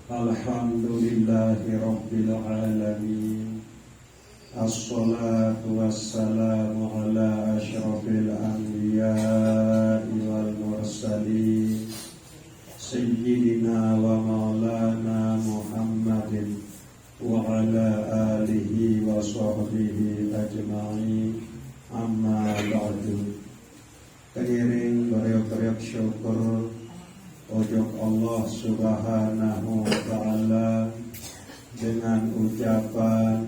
Alhamdulillahi Rabbil Alamin. Assalatu wassalamu ala ashrafil anbiya'i wal mursalin Sayyidina wa maulana Muhammadin wa ala alihi wa sahbihi ajma'in. Amma ba'du. Pengiring beriok-beriok syukur ojok Allah Subhanahu wa ta'ala dengan ucapan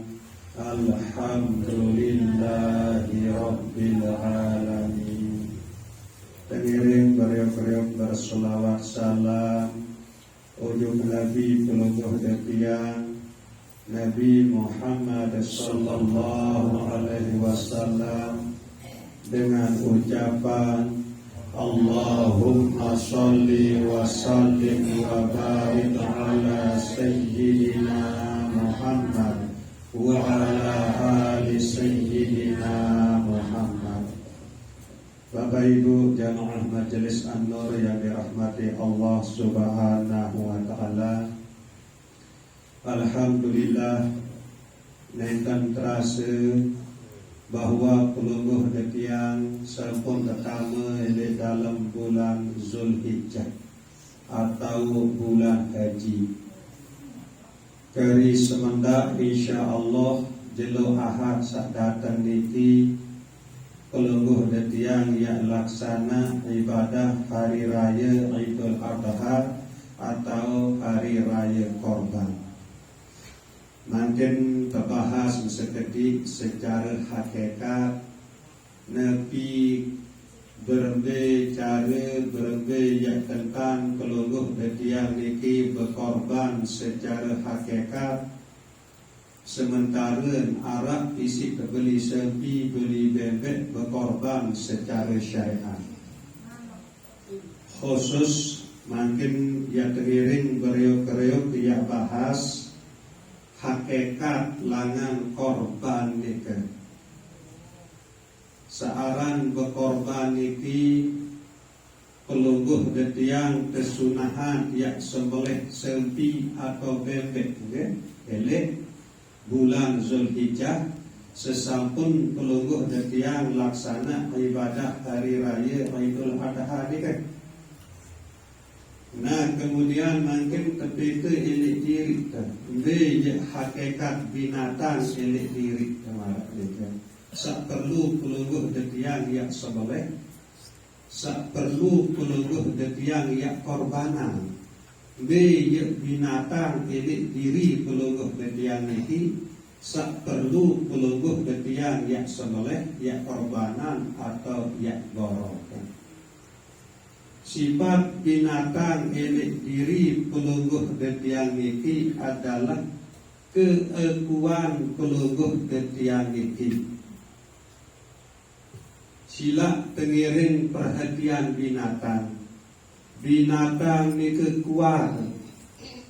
Alhamdulillahi Rabbil Alamin. Pengiring beriok-beriok berselawat salam ojok Nabi pelungguh detian Nabi Muhammad sallallahu alaihi wasallam dengan ucapan Allahumma sholli wa sallim wa barik ala sayyidina Muhammad wa ala ali sayyidina Muhammad. Bapak Ibu jamaah Majelis An-Nur yang dirahmati Allah Subhanahu wa taala. Alhamdulillah nenten terasa bahwa pelungguh dekian sampun pertama di dalam bulan Zulhijjah atau bulan haji. Kari semendak insyaallah jelo ahad sak datang niki pelungguh dekian yang laksana ibadah hari raya Idul Adha atau hari raya Korban. Mungkin terbahas seketik secara hakikat Nabi berbicara yang tentang pelungguh detian niki berkorban secara hakikat. Sementara Arab isi beli sepi beli bebek berkorban secara syariat. Khusus mungkin ya teriring beriuk-beriuk ya bahas hakikat langan korban nika. Searan berkorban niki pelungguh detiang kesunahan yak sembelih sempi atau bebek elek bulan Zulhijjah sesampun pelungguh detiang laksana ibadah hari raya Idul Adha nika. Nah kemudian mungkin ketika elik diri dia hakikat binatang elik diri kemarin dia sak perlu pelungguh detiang yang sebeleh, sak perlu pelungguh detiang yang korbanan. Dia binatang elik diri pelungguh detiang ini sak perlu pelungguh detiang yang sebeleh, yang korbanan atau yang gorokan. Sifat binatang elik diri pelungguh detiang niki adalah keekuan pelungguh detiang niki. Sila tengiring perhatian binatang. Binatang niki kuat.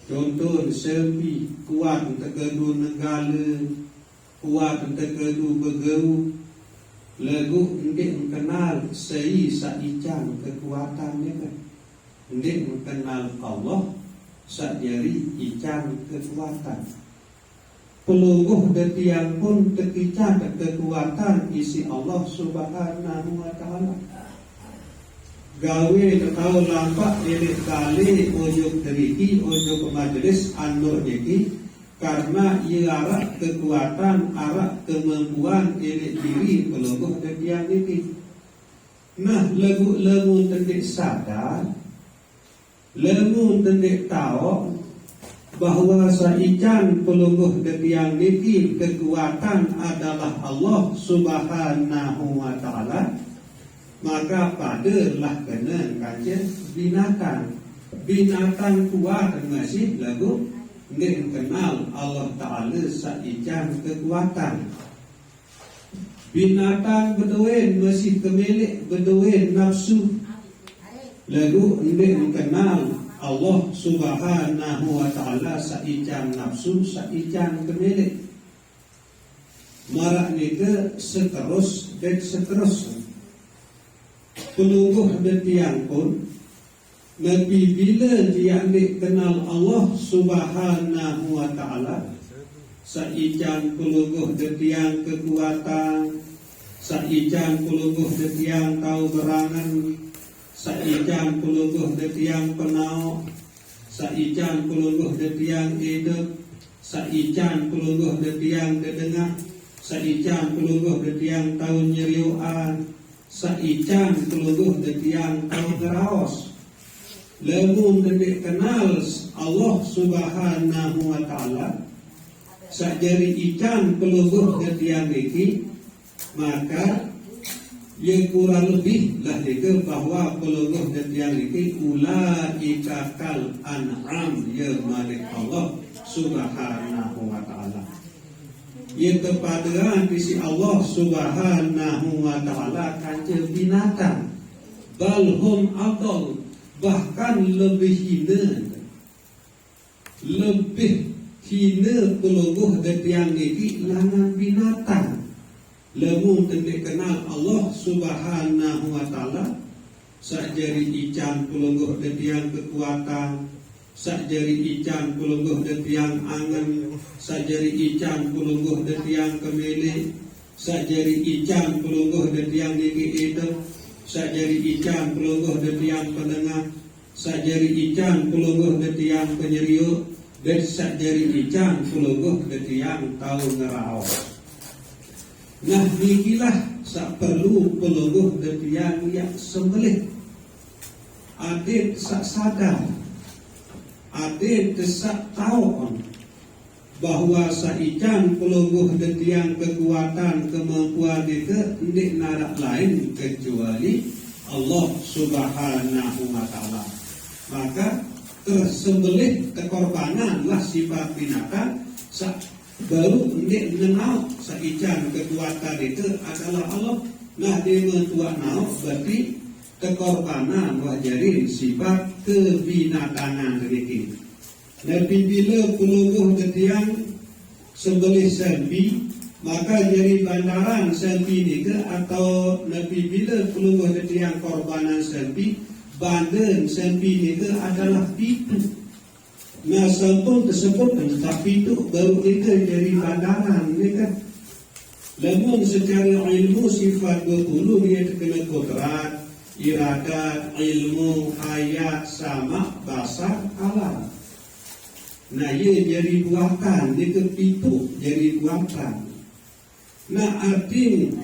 Contoh sepi kuat untuk kedu negara, kuat untuk kedu begau. Lagu ndik mengenal sei saican kekuatannya kan. Ndik mengenal Allah sajari ican kekuatan. Pelungguh detiang pun tekican kekuatan isi Allah Subhanahu wa ta'ala. Gawe tahu lampak elik kali ojok teriki ojok majelis An-Nur iki karena ia arak kekuatan, arak kemampuan elik diri pelungguh detiang ini. Nah, lemu tendik sadar, lemu tendik tahu bahawa saican pelungguh detiang ini kekuatan adalah Allah Subhanahu wa ta'ala, maka padalah kena kaca binatang. Binatang kuat masih lagu ndik kenal Allah Ta'ala saican kekuatan. Binatang berduin masih kemilik berduin nafsu. Lalu ndik kenal Allah Subhanahu wa ta'ala saican nafsu, saican kemilik. Marak nika seterus dan seterusnya. Pelungguh detiang pun Nabi bila dia ambil kenal Allah Subhanahu wa ta'ala, saijan puluguh detiang kekuatan, saijan puluguh detiang tahu berangan, saijan puluguh detiang penau, saijan puluguh detiang hidup, saijan puluguh detiang dedengah, saijan puluguh detiang tahu nyeriuan, saijan puluguh detiang tahu geraos. Lamun detik kenal Allah Subhanahu wa ta'ala, sakjari ikan peluguh detiang iki, maka ia kurang lebih lah dika bahwa peluguh detiang iki ulaika kal an'am, ya malik Allah Subhanahu wa ta'ala. Ia kepadaan bisi Allah Subhanahu wa ta'ala kanca binatang, balhum adal, bahkan lebih hina peluguh detiang iki langan binatang. Lamun tendik kenal Allah Subhanahu wa ta'ala, sakjari ican peluguh detiang kekuatan, sakjari ican peluguh detiang angan, sakjari ican peluguh detiang kemele, sakjari ican peluguh detiang gigi hidup, sakjari ican peluguh detiang penengah, sakjari ican peluguh detiang penyeriuk, dan sakjari ican peluguh detiang tahu ngeraos. Nah, nikilah sak perlu peluguh detiang yang sembelih. Adik sak sadar, adik sak tahu bahwa saican peluguh detiang kekuatan kemampuan itu tidak narak lain kecuali Allah Subhanahu wa ta'ala. Maka tersembelih kekorbananlah sifat binatang baru tidak mengenal saican kekuatan itu adalah Allah. Nah, dia mentua nau berarti kekorbanan wajarin sifat kebinatangan sedikit. Nabi bila peluguh detiang sembelih selfie, maka jadi bandaran selfie ni ke, atau Nabi bila peluguh detiang korbanan selfie, bandan selfie ni ke adalah pitu. Nah, sampun tersebut tapi itu baru itu jadi bandaran ni kan. Namun secara ilmu sifat 20 dia terkena kodrat, iradat, ilmu, hayat, sama, basar, alam. Nah, ia jadi buatan, dia kepitu jadi buatan. Nah, artinya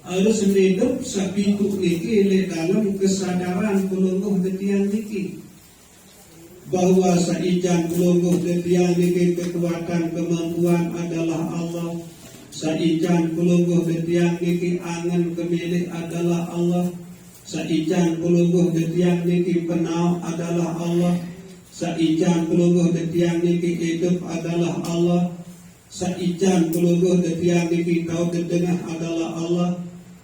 harus hidup sapitu niki le dalam kesadaran pelungguh detiang niki, bahwa saijan pelungguh detiang niki kekuatan kemampuan adalah Allah. Saijan pelungguh detiang niki angan kemilik adalah Allah. Saijan pelungguh detiang niki penau adalah Allah. Saijan pelungguh detiang niki hidup adalah Allah. Saijan pelungguh detiang niki kau dedengah adalah Allah.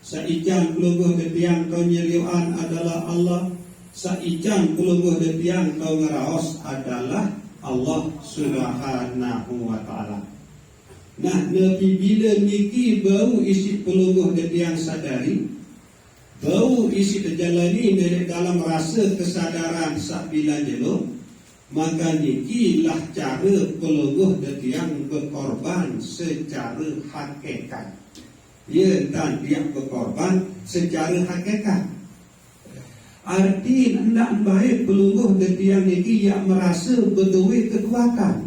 Saijan pelungguh detiang kau nyeriuan adalah Allah. Saijan pelungguh detiang kau ngeraos adalah Allah Subhanahu wa ta'ala. Nah, Nabi bila niki bau isi pelungguh detiang sadari, bau isi terjalani dari dalam rasa kesadaran sak bila jelo, maka nikilah cara pelungguh detiang berkorban secara hakikat. Ya, dan dia berkorban secara hakikat. Arti hendak baik pelungguh detiang niki yang merasa berdua kekuatan.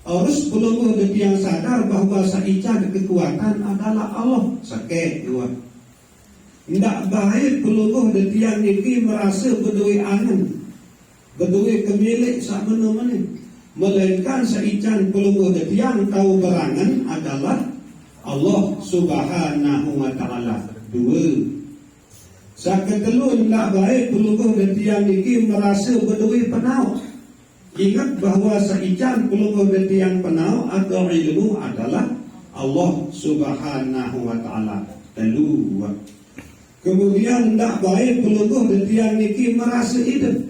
Harus pelungguh detiang sadar bahawa saican kekuatan adalah Allah. Sakit dua. Hendak baik pelungguh detiang niki merasa berdua angan, berdua kemilik sak mana-mana, melainkan saican pelungguh detiang tahu berangan adalah Allah Subhanahu wa ta'ala. Dua. Saketelu hendak baik pelungguh detiang niki merasa berdua penau. Ingat bahawa saican pelungguh detiang penau atau ilmu adalah Allah Subhanahu wa ta'ala. Telu. Kemudian hendak baik pelungguh detiang niki merasa hidup.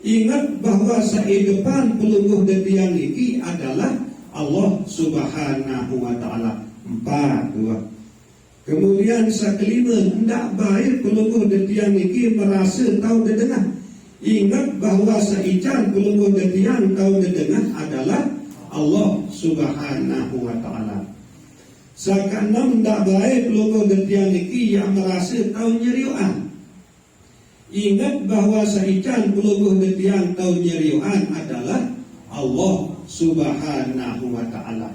Ingat bahawa sehidupan pelungguh detiang niki adalah Allah Subhanahu wa ta'ala. 4. Kemudian kelima, hendak baik pelungguh detiang niki merasa tahu dedengah. Ingat bahawa saican pelungguh detiang tahu dedengah adalah Allah Subhanahu wa taala. Sakanam hendak baik pelungguh detiang niki yang merasa tahu nyeriuan. Ingat bahawa saican pelungguh detiang tahu nyeriuan adalah Allah Subhanahu wa taala.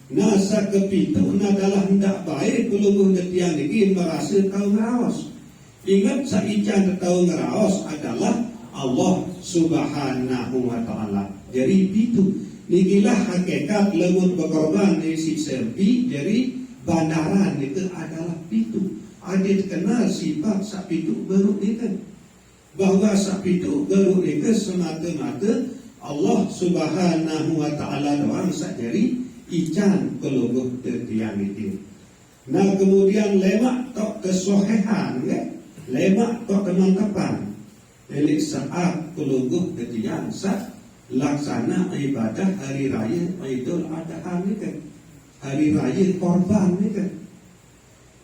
Nasa kepitu adalah hendak baik pelungguh detiang niki merasa tahu ngeraos. Ingat saican tahu ngeraos adalah Allah Subhanahu wa taala. Jadi pitu nikilah hakikat lemut berkorban dari si serpi. Jadi bandaran itu adalah pitu. Adit kenal sifat sak pitu baru itu. Bahawa sak pitu baru itu semata-mata Allah Subhanahu wa taala doang sak jari ican pelungguh detiang itu. Nah kemudian lemak tok kesohehan, lemak tok kemantapan. Jadi saat pelungguh detiang sak laksana ibadah hari raya Idul Adha ni kan, hari raya korban ni kan.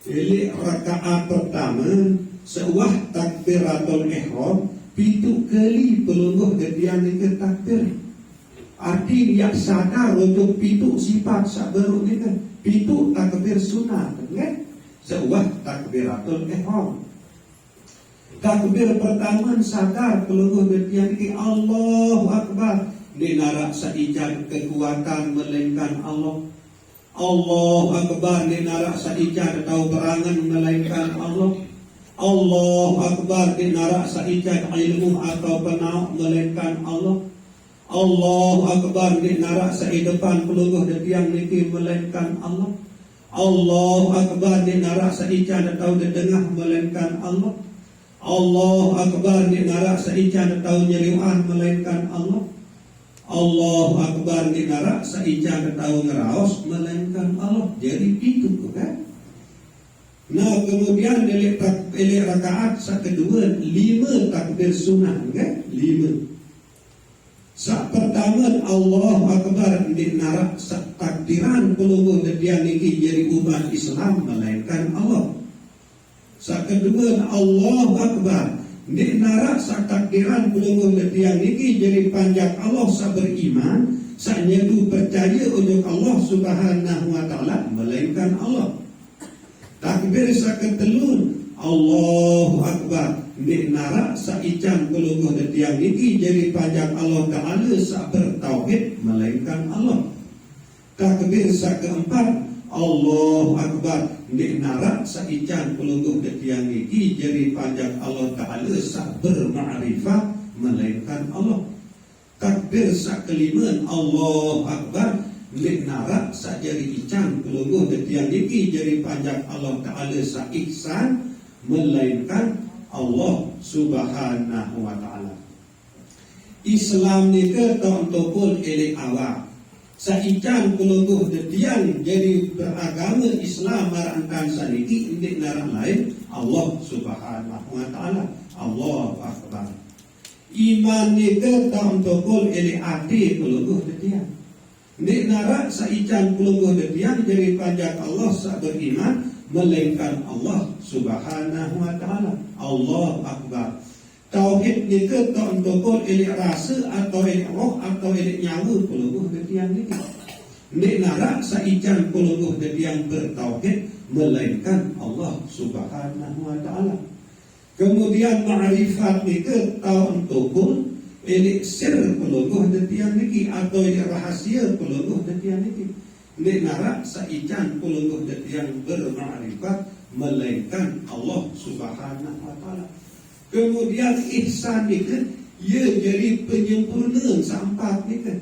Jadi rakaat pertama sewah takbiratul ihram pitu kali pelungguh detiang ni ke takbir. Arti dia sadar untuk pitu sifat sabaru ni kan. Pitu takbir sunat kan. Sewah takbiratul ihram. Takbir pertama sadar pelungguh detiang ni Allahu Akbar. Ni narak saican kekuatan melainkan Allah. Allahu Akbar ni narak saican tahu berangan melainkan Allah. Allahu Akbar ni narak saican ilmu atau penau melainkan Allah. Allahu Akbar di narak saidepan pelungguh detiang niki melainkan Allah. Allahu Akbar di narak saican atau dedengah melainkan Allah. Allahu Akbar di narak saican atau nyeriuan melainkan Allah. Allahu Akbar di narak saican atau ngeraos melainkan Allah. Jadi itu kan. Nah kemudian dari rakaat kedua 5 takbir sunnah kan? 5. Sak pertama Allahu Akbar di narak sak takdiran pelungguh detiang niki jadi umat Islam melainkan Allah. Sak kedua Allahu Akbar di narak sak takdiran pelungguh detiang niki jadi panjang Allah sak beriman sak nyedu percaya untuk Allah Subhanahu wa taala melainkan Allah. Takbir sak ketelun Allahu Akbar di narak saican pelungguh detiang niki jadi panjang Allah Ta'ala sak bertauhid melainkan Allah. Takbir sak keempat Allahu Akbar di narak saican pelungguh detiang niki jadi panjang Allah Ta'ala sak bermakrifat melainkan Allah. Takbir sak kelima Allahu Akbar di narak sak jadi ican pelungguh detiang niki jadi panjang Allah Ta'ala sak ihsan melainkan Allah Subhanahu wa taala. Islam ni ke tonton elek awak. Saican pelungguh detiang jadi beragama Islam marantan saniki indik narak lain Allah Subhanahu wa taala. Allahu Akbar. Iman ni ke tonton elek ati pelungguh detiang. Indik narak saican pelungguh detiang jadi panjang Allah sak beriman melainkan Allah Subhanahu wa taala. Allahu Akbar. Tauhid ni ke tonton elek rasa atau elek roh atau elek nyawa pelungguh detiang ni. Ni narak saican pelungguh detiang bertauhid melainkan Allah Subhanahu wa taala. Kemudian ma'rifat ni ke tonton elek sir pelungguh detiang niki atau elek rahasia pelungguh detiang niki. Ni narak saican pelungguh detiang bermakrifat melainkan Allah Subhanahu wa taala. Kemudian ihsan itu ia jadi penyempurnaan sampai itu.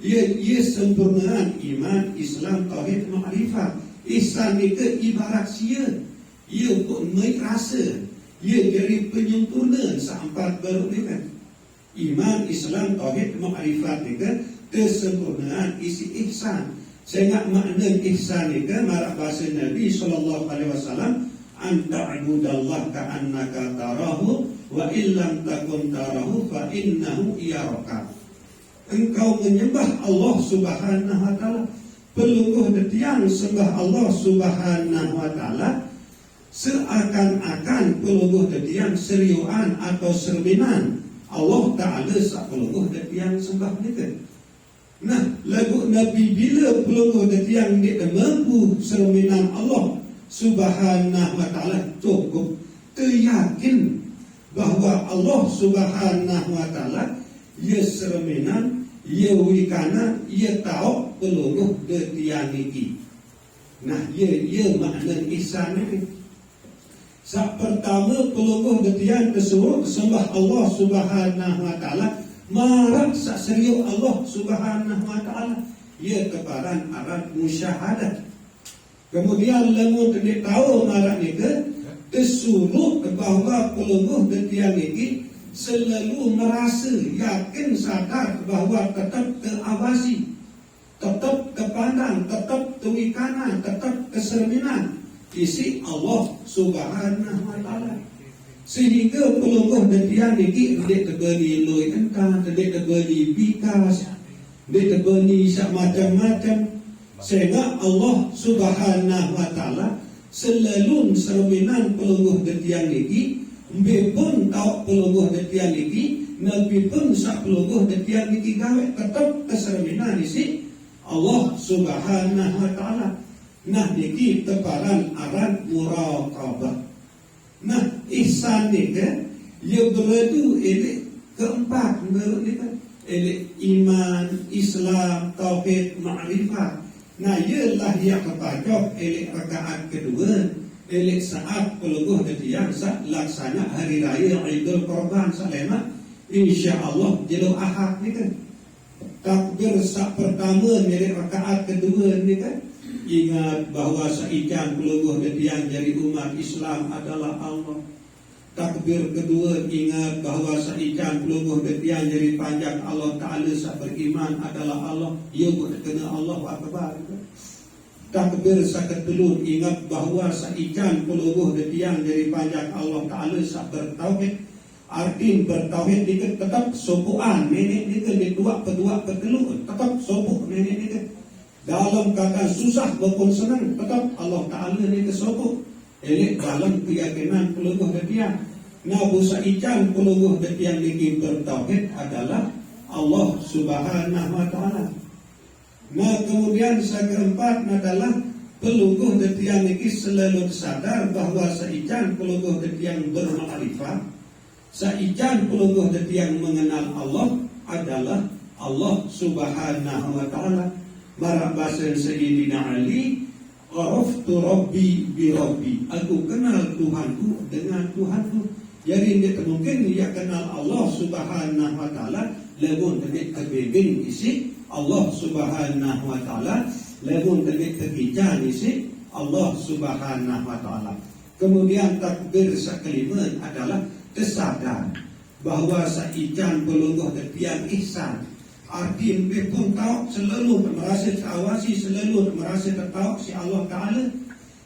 Ia sempurnaan iman, Islam, tauhid, makrifat. Ihsan itu ibarat sia. Ia pun merasa. Ia jadi penyempurnaan sampai baru itu. Iman, Islam, tauhid, makrifat itu kesempurnaan isi ihsan. Saya makna ihsan itu marak bahasa Nabi sallallahu alaihi wasallam anta'budallah ka'annaka tarahu wa illam takun tarahu fa innahu yaraka. Engkau menyembah Allah Subhanahu wa taala pelungguh detiang sembah Allah Subhanahu wa taala seakan-akan pelungguh detiang seriuan atau serminan Allah taala sak pelungguh detiang sembah mereka. Nah, lagu Nabi bila pelungguh detiang dia mampu serminan Allah Subhanahu wa taala cukup teryakin bahawa Allah Subhanahu wa taala ia serminan, ia wikana, ia tahu pelungguh detiang iki. Nah, ia makna ihsan ini. Sak pertama pelungguh detiang tersebut sembah Allah Subhanahu wa taala marah sak serius Allah Subhanahu wa taala, ia keparan arat musyahadah. Kemudian lamun tidak tahu marah ni ke tersuruh bahawa pelungguh detiang ini selalu merasa yakin sadar bahawa tetap terawasi, tetap terpandang, tetap terwikanan, tetap keserminan isi Allah Subhanahu wa taala. Sehingga pelungguh detiang ini tidak terberi loi entah, tidak terberi bikas, tidak terberi macam-macam. Sehingga Allah Subhanahu wa taala selalu serminan pelungguh detiang ini, Nabi pun tahu pelungguh detiang ini, Nabi pun sak pelungguh detiang ini gawe tetap keserminan isi Allah Subhanahu wa taala. Nah, niki teparan aran muraqabah. Nah, ihsan ni kan ia beradu elek keempat menurut kita, elek iman, Islam, tauhid, ma'rifat. Nah, ialah yang kepacok elek rakaat kedua, elek saat pelungguh detiang sak laksana hari raya Idul Qurban salema insyaallah jelo Ahad ni kan. Takbir sak pertama elek rakaat kedua ni kan, ingat bahawa saikan pelungguh detiang jadi umat Islam adalah Allah. Takbir kedua ingat bahawa saikan pelungguh detiang jadi panjang Allah Ta'ala sak beriman adalah Allah. Ia pun kena Allahu Akbar. Takbir sak kedua ingat bahawa saikan pelungguh detiang jadi panjang Allah Ta'ala sak bertauhid. Arti bertauhid ni tetap sopuan nenek ni ke dua pedua petelu tetap sopuk nenek ni ke. Dalam keadaan susah maupun senang tetap Allah Ta'ala ni kesopuk. Elek dalam keyakinan pelungguh detiang. Nah, busa ikan pelungguh detiang ini bertauhid adalah Allah Subhanahu wa taala. Nah, kemudian yang keempat adalah pelungguh detiang ini selalu sadar bahawa saikan pelungguh detiang bermakrifat, saikan pelungguh detiang mengenal Allah adalah Allah Subhanahu wa taala. Marak bahasa Sayyidina Ali, araftu rabbi bi rabbi, aku kenal Tuhanku dengan Tuhanku. Jadi dia mungkin dia kenal Allah Subhanahu wa taala lamun terbit kebegin isi Allah Subhanahu wa taala, lamun terbit kekican isi Allah Subhanahu wa taala. Kemudian takbir kelima adalah kesadar bahawa saikan pelungguh detiang ihsan. Arti mereka pun tahu selalu merasa terawasi, selalu merasa tertahu si Allah Ta'ala.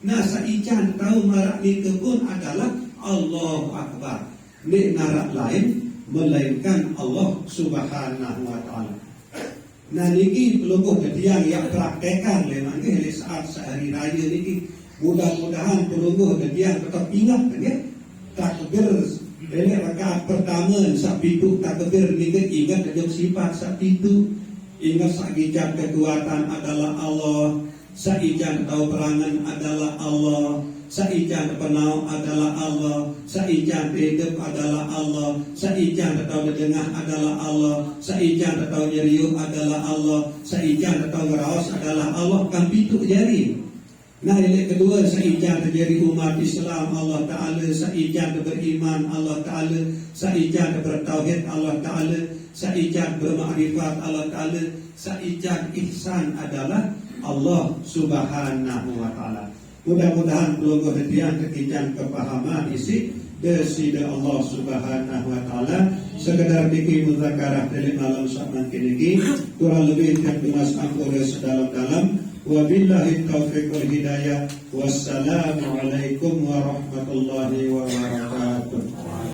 Nah, saikan tahu marak ni pun adalah Allahu Akbar. Ni narak lain melainkan Allah Subhanahu wa taala. Nah, niki pelungguh detiang yang praktekan memang ni saat sehari raya niki. Mudah-mudahan pelungguh detiang tetap ingat kan ya. Takbir ini rakaat pertama sak pitu takbir ni ingat ada sifat sak pitu. Ingat sak ijab kekuatan adalah Allah, sak ijab tahu perangan adalah Allah, sak ijab penau adalah Allah, sak ijab hidup adalah Allah, sak ijab tahu dengar adalah Allah, sak ijab tahu jeriu adalah Allah, sak ijab tahu ngeraos adalah Allah. Kan pitu jari. Nah, yang kedua, saijan terjadi umat Islam Allah Ta'ala, saijan beriman Allah Ta'ala, saijan bertauhid Allah Ta'ala, saijan bermakrifat Allah Ta'ala, saijan ihsan adalah Allah Subhanahu wa taala. Mudah-mudahan pelungguh detiang kekican kepahaman isi desida Allah Subhanahu wa taala. Sekedar diki muzakarah dari malam saat kini kurang lebih tiap dumas ampura sedalam-dalam. Wabillahi taufiq wal hidayah. Wassalamualaikum warahmatullahi wabarakatuh.